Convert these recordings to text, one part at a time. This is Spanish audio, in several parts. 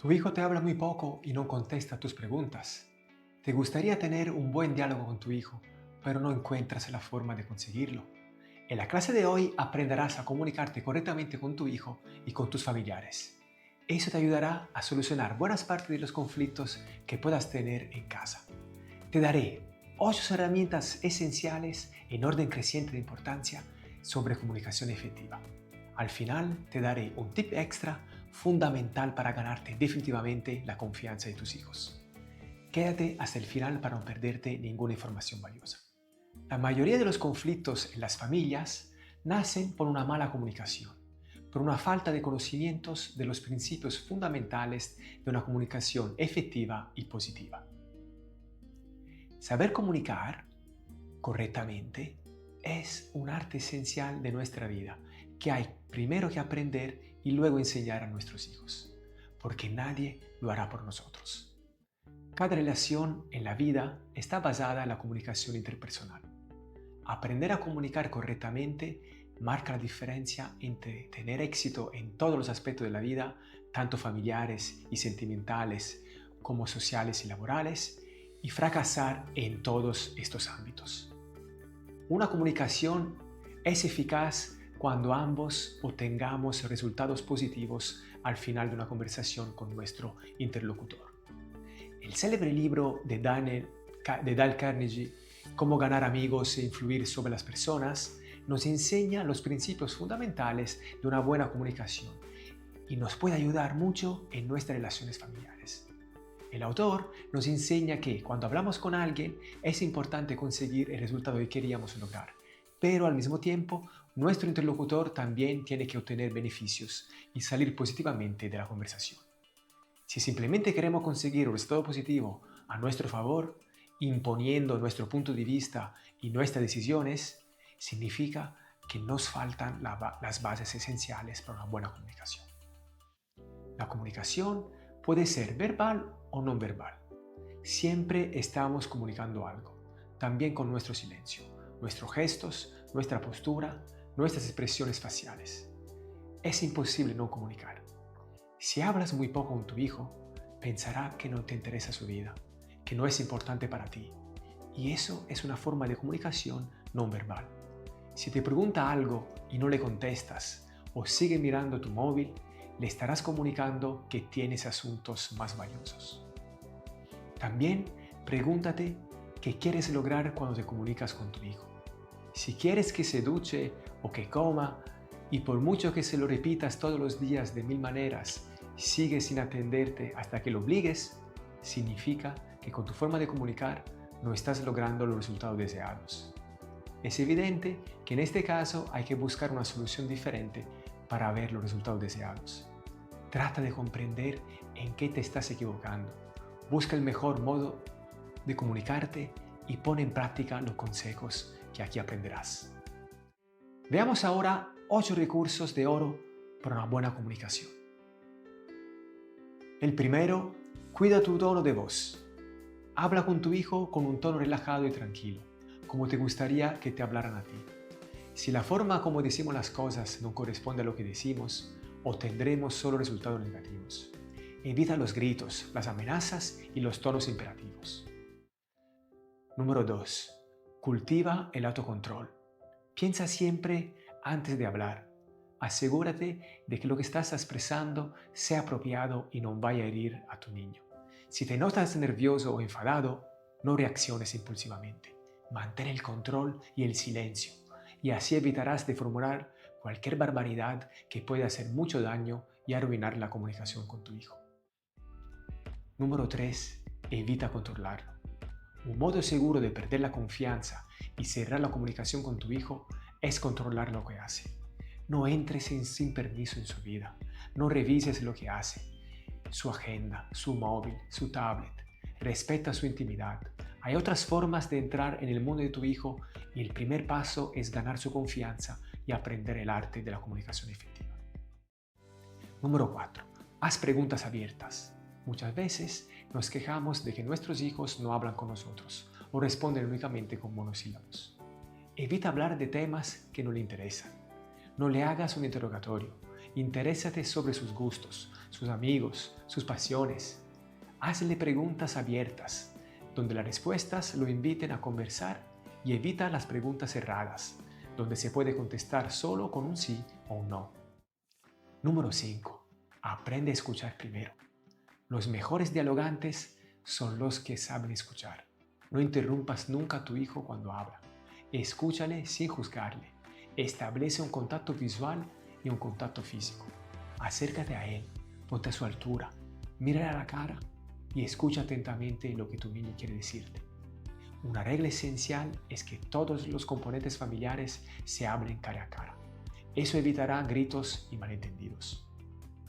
Tu hijo te habla muy poco y no contesta tus preguntas. Te gustaría tener un buen diálogo con tu hijo, pero no encuentras la forma de conseguirlo. En la clase de hoy aprenderás a comunicarte correctamente con tu hijo y con tus familiares. Eso te ayudará a solucionar buenas partes de los conflictos que puedas tener en casa. Te daré 8 herramientas esenciales en orden creciente de importancia sobre comunicación efectiva. Al final te daré un tip extra fundamental para ganarte definitivamente la confianza de tus hijos. Quédate hasta el final para no perderte ninguna información valiosa. La mayoría de los conflictos en las familias nacen por una mala comunicación, por una falta de conocimientos de los principios fundamentales de una comunicación efectiva y positiva. Saber comunicar correctamente es un arte esencial de nuestra vida que hay primero que aprender y luego enseñar a nuestros hijos, porque nadie lo hará por nosotros. Cada relación en la vida está basada en la comunicación interpersonal. Aprender a comunicar correctamente marca la diferencia entre tener éxito en todos los aspectos de la vida, tanto familiares y sentimentales como sociales y laborales, y fracasar en todos estos ámbitos. Una comunicación es eficaz cuando ambos obtengamos resultados positivos al final de una conversación con nuestro interlocutor. El célebre libro de Dale Carnegie, Cómo ganar amigos e influir sobre las personas, nos enseña los principios fundamentales de una buena comunicación y nos puede ayudar mucho en nuestras relaciones familiares. El autor nos enseña que cuando hablamos con alguien es importante conseguir el resultado que queríamos lograr, pero al mismo tiempo nuestro interlocutor también tiene que obtener beneficios y salir positivamente de la conversación. Si simplemente queremos conseguir un resultado positivo a nuestro favor, imponiendo nuestro punto de vista y nuestras decisiones, significa que nos faltan las bases esenciales para una buena comunicación. La comunicación puede ser verbal o no verbal. Siempre estamos comunicando algo, también con nuestro silencio, nuestros gestos, nuestra postura, nuestras expresiones faciales. Es imposible no comunicar. Si hablas muy poco con tu hijo, pensará que no te interesa su vida, que no es importante para ti. Y eso es una forma de comunicación no verbal. Si te pregunta algo y no le contestas o sigue mirando tu móvil, le estarás comunicando que tienes asuntos más valiosos. También pregúntate qué quieres lograr cuando te comunicas con tu hijo. Si quieres que se duche o que coma, y por mucho que se lo repitas todos los días de 1000 maneras, sigue sin atenderte hasta que lo obligues, significa que con tu forma de comunicar no estás logrando los resultados deseados. Es evidente que en este caso hay que buscar una solución diferente para ver los resultados deseados. Trata de comprender en qué te estás equivocando. Busca el mejor modo de comunicarte y pon en práctica los consejos que aquí aprenderás. Veamos ahora 8 recursos de oro para una buena comunicación. El primero, cuida tu tono de voz. Habla con tu hijo con un tono relajado y tranquilo, como te gustaría que te hablaran a ti. Si la forma como decimos las cosas no corresponde a lo que decimos, obtendremos solo resultados negativos. Evita los gritos, las amenazas y los tonos imperativos. Número 2. Cultiva el autocontrol. Piensa siempre antes de hablar. Asegúrate de que lo que estás expresando sea apropiado y no vaya a herir a tu niño. Si te notas nervioso o enfadado, no reacciones impulsivamente. Mantén el control y el silencio, y así evitarás de formular cualquier barbaridad que pueda hacer mucho daño y arruinar la comunicación con tu hijo. Número 3. Evita controlarlo. Un modo seguro de perder la confianza y cerrar la comunicación con tu hijo es controlar lo que hace. No entres sin permiso en su vida. No revises lo que hace, su agenda, su móvil, su tablet. Respeta su intimidad. Hay otras formas de entrar en el mundo de tu hijo y el primer paso es ganar su confianza y aprender el arte de la comunicación efectiva. Número 4. Haz preguntas abiertas. Muchas veces nos quejamos de que nuestros hijos no hablan con nosotros o responden únicamente con monosílabos. Evita hablar de temas que no le interesan. No le hagas un interrogatorio. Interésate sobre sus gustos, sus amigos, sus pasiones. Hazle preguntas abiertas, donde las respuestas lo inviten a conversar, y evita las preguntas cerradas, donde se puede contestar solo con un sí o un no. Número 5. Aprende a escuchar primero. Los mejores dialogantes son los que saben escuchar. No interrumpas nunca a tu hijo cuando habla. Escúchale sin juzgarle. Establece un contacto visual y un contacto físico. Acércate a él, ponte a su altura, mírale a la cara y escucha atentamente lo que tu niño quiere decirte. Una regla esencial es que todos los componentes familiares se hablen cara a cara. Eso evitará gritos y malentendidos.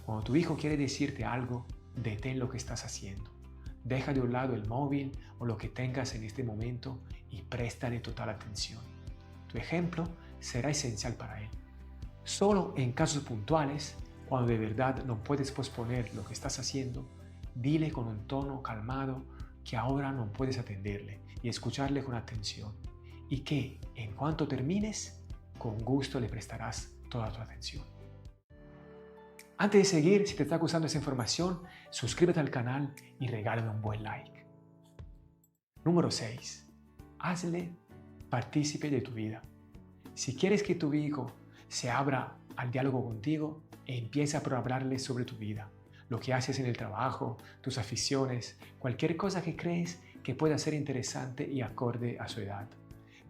Cuando tu hijo quiere decirte algo, detén lo que estás haciendo. Deja de un lado el móvil o lo que tengas en este momento y préstale total atención. Tu ejemplo será esencial para él. Solo en casos puntuales, cuando de verdad no puedes posponer lo que estás haciendo, dile con un tono calmado que ahora no puedes atenderle y escucharle con atención, y que en cuanto termines, con gusto le prestarás toda tu atención. Antes de seguir, si te está gustando esa información, suscríbete al canal y regálame un buen like. Número 6. Hazle partícipe de tu vida. Si quieres que tu hijo se abra al diálogo contigo, empieza por hablarle sobre tu vida, lo que haces en el trabajo, tus aficiones, cualquier cosa que crees que pueda ser interesante y acorde a su edad.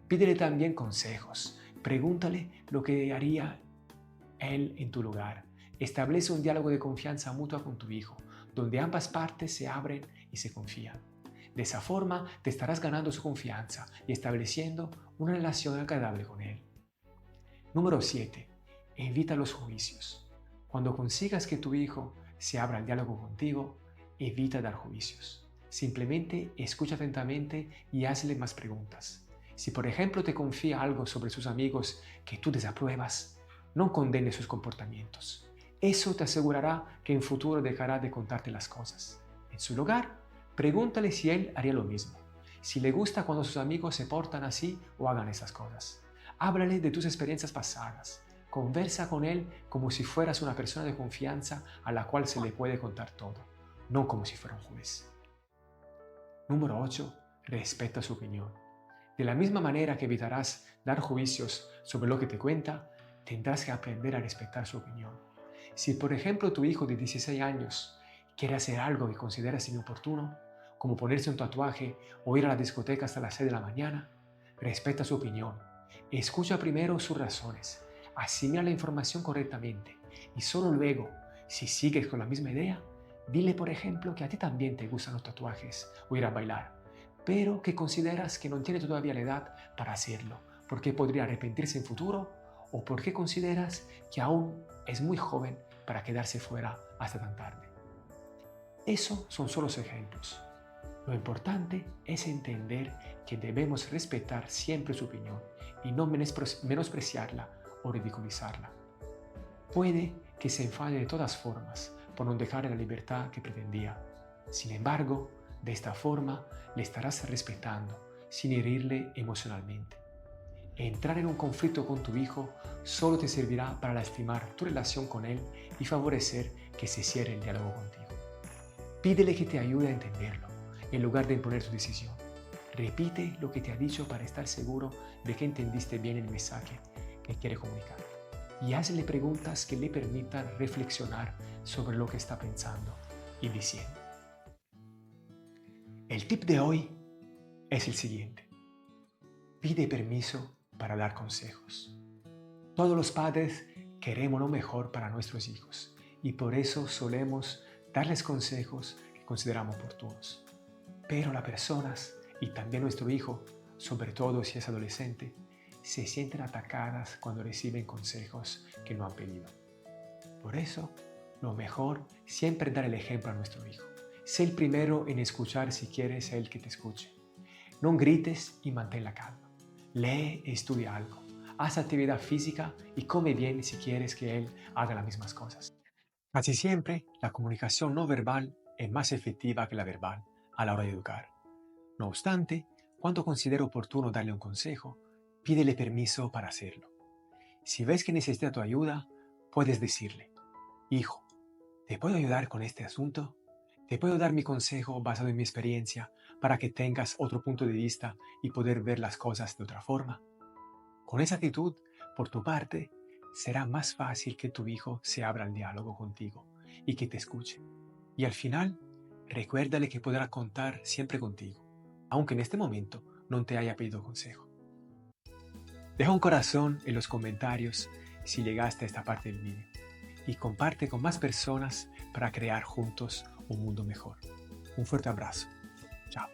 Pídele también consejos, pregúntale lo que haría él en tu lugar. Establece un diálogo de confianza mutua con tu hijo, donde ambas partes se abren y se confían. De esa forma te estarás ganando su confianza y estableciendo una relación agradable con él. Número 7. Evita los juicios. Cuando consigas que tu hijo se abra al diálogo contigo, evita dar juicios. Simplemente escucha atentamente y hazle más preguntas. Si por ejemplo te confía algo sobre sus amigos que tú desapruebas, no condenes sus comportamientos. Eso te asegurará que en futuro dejará de contarte las cosas. En su lugar, pregúntale si él haría lo mismo, si le gusta cuando sus amigos se portan así o hagan esas cosas. Háblale de tus experiencias pasadas. Conversa con él como si fueras una persona de confianza a la cual se le puede contar todo, no como si fuera un juez. Número 8. Respeta su opinión. De la misma manera que evitarás dar juicios sobre lo que te cuenta, tendrás que aprender a respetar su opinión. Si por ejemplo tu hijo de 16 años quiere hacer algo que consideras inoportuno, como ponerse un tatuaje o ir a la discoteca hasta las 6 de la mañana, respeta su opinión. Escucha primero sus razones, asimila la información correctamente y solo luego, si sigues con la misma idea, dile por ejemplo que a ti también te gustan los tatuajes o ir a bailar, pero que consideras que no tiene todavía la edad para hacerlo, porque podría arrepentirse en futuro o porque consideras que aún es muy joven para quedarse fuera hasta tan tarde. Esos son solo ejemplos. Lo importante es entender que debemos respetar siempre su opinión y no menospreciarla o ridiculizarla. Puede que se enfade de todas formas por no dejarle la libertad que pretendía. Sin embargo, de esta forma le estarás respetando sin herirle emocionalmente. Entrar en un conflicto con tu hijo solo te servirá para lastimar tu relación con él y favorecer que se cierre el diálogo contigo. Pídele que te ayude a entenderlo, en lugar de imponer su decisión. Repite lo que te ha dicho para estar seguro de que entendiste bien el mensaje que quiere comunicar. Y hazle preguntas que le permitan reflexionar sobre lo que está pensando y diciendo. El tip de hoy es el siguiente. Pide permiso para dar consejos. Todos los padres queremos lo mejor para nuestros hijos y por eso solemos darles consejos que consideramos oportunos. Pero las personas, y también nuestro hijo, sobre todo si es adolescente, se sienten atacadas cuando reciben consejos que no han pedido. Por eso, lo mejor siempre es dar el ejemplo a nuestro hijo. Sé el primero en escuchar si quieres a él que te escuche. No grites y mantén la calma. Lee e estudia algo. Haz actividad física y come bien si quieres que él haga las mismas cosas. Casi siempre, la comunicación no verbal es más efectiva que la verbal a la hora de educar. No obstante, cuando considere oportuno darle un consejo, pídele permiso para hacerlo. Si ves que necesita tu ayuda, puedes decirle, hijo, ¿te puedo ayudar con este asunto? ¿Te puedo dar mi consejo basado en mi experiencia para que tengas otro punto de vista y poder ver las cosas de otra forma? Con esa actitud, por tu parte, será más fácil que tu hijo se abra al diálogo contigo y que te escuche. Y al final, recuérdale que podrá contar siempre contigo, aunque en este momento no te haya pedido consejo. Deja un corazón en los comentarios si llegaste a esta parte del vídeo y comparte con más personas para crear juntos un mundo mejor. Un fuerte abrazo. Chao.